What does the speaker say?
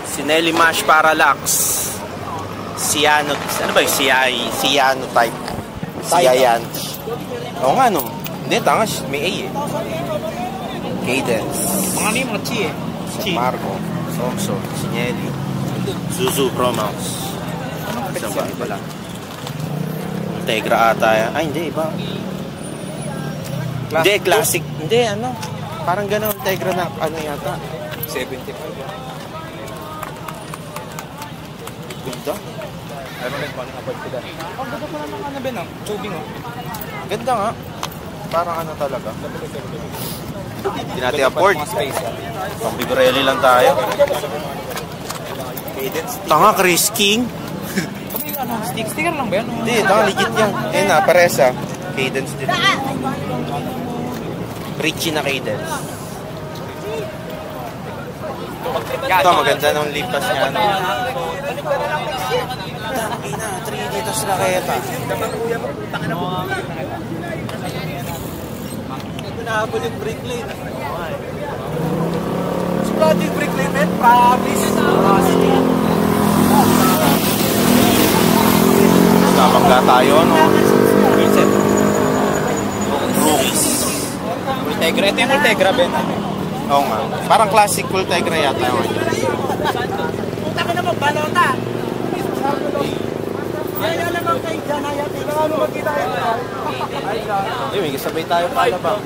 Sinelli Mash Parallax. Cyano. Ano ba yung Cyano type? Cyan. Oo nga no. Hindi, tangas. May A eh. Cadence. Mga ano yung mga chi eh. San Marco. Soxo. Sinelli. Zuzu Pro Mouse. Isang bahay pala. Tegra ata yan. Ay, hindi. Iba. Hindi, classic. Hindi, ano. Parang gano'n. Tegra na, ano yata. 75. Ganda. Ano lang kung anong abad ko dahil. Ang ganda pa naman ano Ben, ang tubing oh. Ganda nga. Parang ano talaga. Hindi natin afford. Pang Bibrelli lang tayo. Tanga, Chris King. Sticker lang ba yan? Hindi, tanga, legit yan. Ayun na, paresa. Cadence din. Richie na cadence. Ito, maganda nung lipas niya. Ay na, 3 dito sa Raketa. Nahabol yung brake lane. Splot yung brake lane, man. Promise. Namangga tayo, no? Vincent. Rookies. Ultegra. Ito yung Ultegra, Ben. Oo nga. Parang classic Ultegra yata yun. Punta ko naman, balota. Kaya naman kay Janaya, ano magkita kayo? Hindi, may kasabay tayo pala ba?